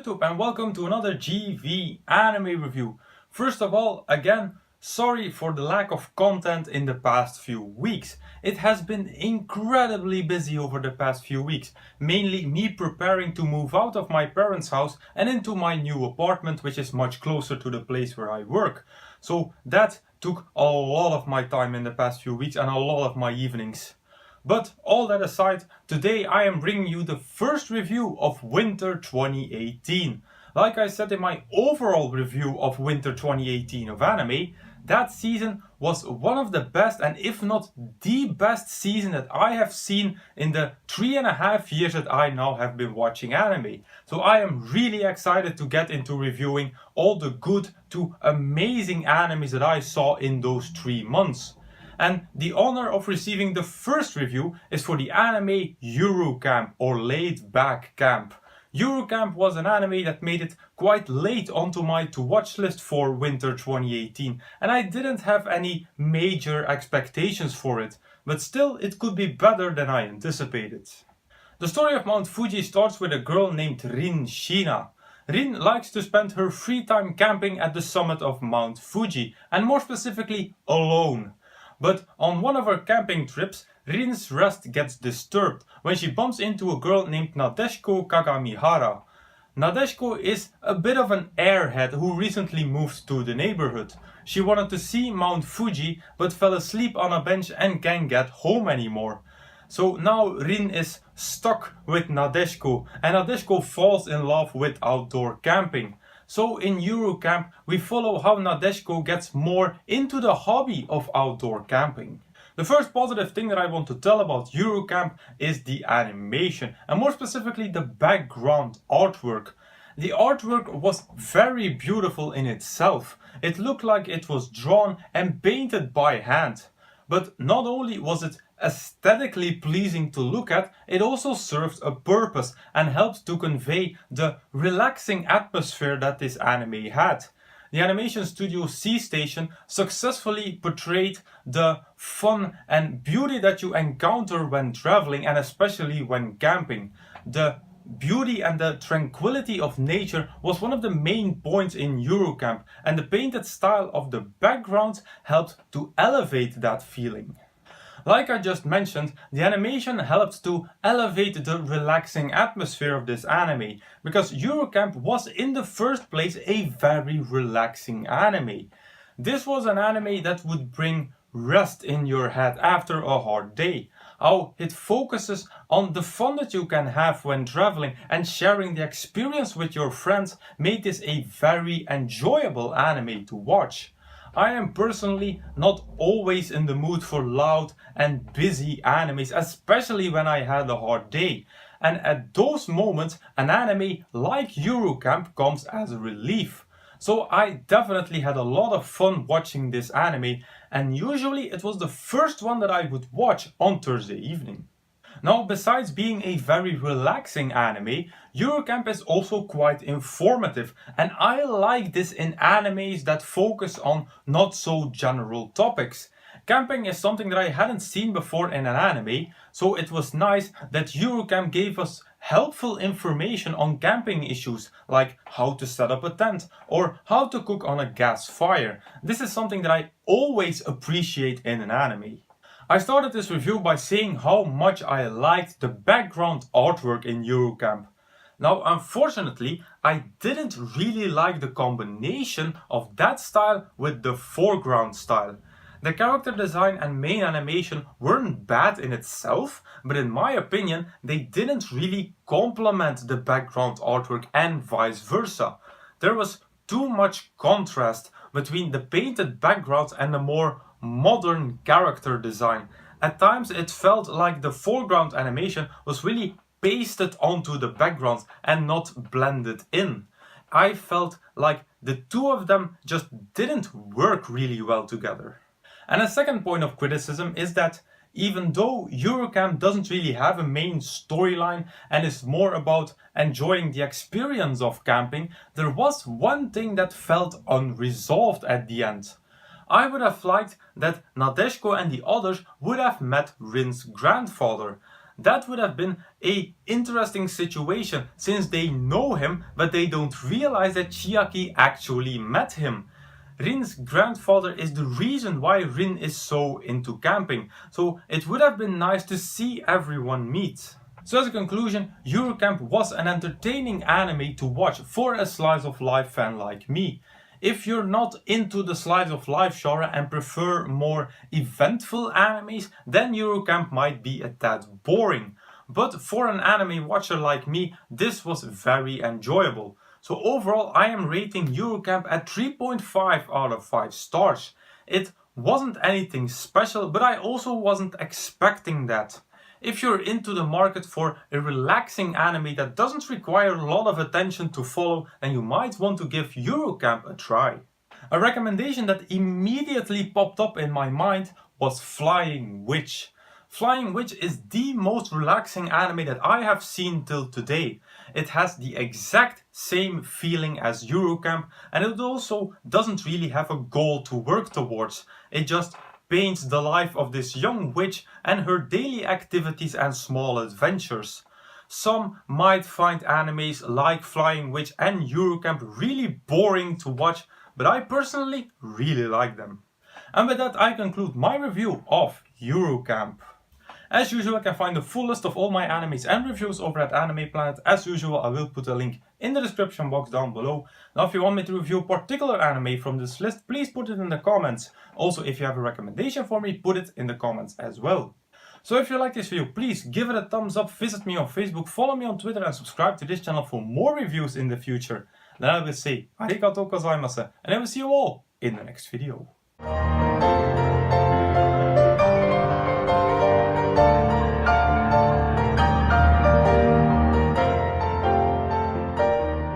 YouTube and welcome to another GV anime review. First of all, again, sorry for the lack of content in the past few weeks. It has been incredibly busy over the past few weeks, mainly me preparing to move out of my parents' house and into my new apartment, which is much closer to the place where I work. So that took a lot of my time in the past few weeks and a lot of my evenings. But all that aside, today I am bringing you the first review of Winter 2018. Like I said in my overall review of Winter 2018 of anime, that season was one of the best and if not the best season that I have seen in the 3.5 years that I now have been watching anime. So I am really excited to get into reviewing all the good to amazing animes that I saw in those 3 months. And the honor of receiving the first review is for the anime Yuru Camp or Laid Back Camp. Yuru Camp was an anime that made it quite late onto my to watch list for Winter 2018 and I didn't have any major expectations for it, but still it could be better than I anticipated. The story of Mount Fuji starts with a girl named Rin Shina. Rin likes to spend her free time camping at the summit of Mount Fuji and more specifically alone. But on one of her camping trips, Rin's rest gets disturbed when she bumps into a girl named Nadeshiko Kagamihara. Nadeshiko is a bit of an airhead who recently moved to the neighborhood. She wanted to see Mount Fuji but fell asleep on a bench and can't get home anymore. So now Rin is stuck with Nadeshiko and Nadeshiko falls in love with outdoor camping. So in Yuru Camp, we follow how Nadeshiko gets more into the hobby of outdoor camping. The first positive thing that I want to tell about Yuru Camp is the animation, and more specifically the background artwork. The artwork was very beautiful in itself. It looked like it was drawn and painted by hand. But not only was it aesthetically pleasing to look at, it also served a purpose and helped to convey the relaxing atmosphere that this anime had. The animation studio C Station successfully portrayed the fun and beauty that you encounter when traveling and especially when camping. The beauty and the tranquility of nature was one of the main points in Yuru Camp, and the painted style of the backgrounds helped to elevate that feeling. Like I just mentioned, the animation helped to elevate the relaxing atmosphere of this anime, because Yuru Camp was in the first place a very relaxing anime. This was an anime that would bring rest in your head after a hard day. How it focuses on the fun that you can have when traveling and sharing the experience with your friends made this a very enjoyable anime to watch. I am personally not always in the mood for loud and busy animes, especially when I had a hard day. And at those moments, an anime like Yuru Camp comes as a relief. So I definitely had a lot of fun watching this anime, and usually it was the first one that I would watch on Thursday evening. Now, besides being a very relaxing anime, Yuru Camp is also quite informative, and I like this in animes that focus on not so general topics. Camping is something that I hadn't seen before in an anime, so it was nice that Yuru Camp gave us helpful information on camping issues, like how to set up a tent or how to cook on a gas fire. This is something that I always appreciate in an anime. I started this review by saying how much I liked the background artwork in Yuru Camp. Now, unfortunately, I didn't really like the combination of that style with the foreground style. The character design and main animation weren't bad in itself, but in my opinion, they didn't really complement the background artwork and vice versa. There was too much contrast between the painted backgrounds and the more modern character design. At times it felt like the foreground animation was really pasted onto the backgrounds and not blended in. I felt like the two of them just didn't work really well together. And a second point of criticism is that even though Yuru Camp doesn't really have a main storyline and is more about enjoying the experience of camping, there was one thing that felt unresolved at the end. I would have liked that Nadeshiko and the others would have met Rin's grandfather. That would have been a interesting situation since they know him but they don't realize that Chiaki actually met him. Rin's grandfather is the reason why Rin is so into camping, so it would have been nice to see everyone meet. So as a conclusion, Yuru Camp was an entertaining anime to watch for a slice of life fan like me. If you're not into the slice of life genre and prefer more eventful animes, then Yuru Camp might be a tad boring. But for an anime watcher like me, this was very enjoyable. So overall, I am rating Yuru Camp at 3.5 out of 5 stars. It wasn't anything special, but I also wasn't expecting that. If you're into the market for a relaxing anime that doesn't require a lot of attention to follow, then you might want to give Yuru Camp a try. A recommendation that immediately popped up in my mind was Flying Witch. Flying Witch is the most relaxing anime that I have seen till today. It has the exact same feeling as Yuru Camp, and it also doesn't really have a goal to work towards. It just paints the life of this young witch and her daily activities and small adventures. Some might find animes like Flying Witch and Yuru Camp really boring to watch, but I personally really like them. And with that I conclude my review of Yuru Camp. As usual, you can find the full list of all my animes and reviews over at Anime Planet. As usual, I will put a link in the description box down below. Now, if you want me to review a particular anime from this list, please put it in the comments. Also, if you have a recommendation for me, put it in the comments as well. So if you like this video, please give it a thumbs up, visit me on Facebook, follow me on Twitter and subscribe to this channel for more reviews in the future. Then I will say arigatou gozaimasu and I will see you all in the next video.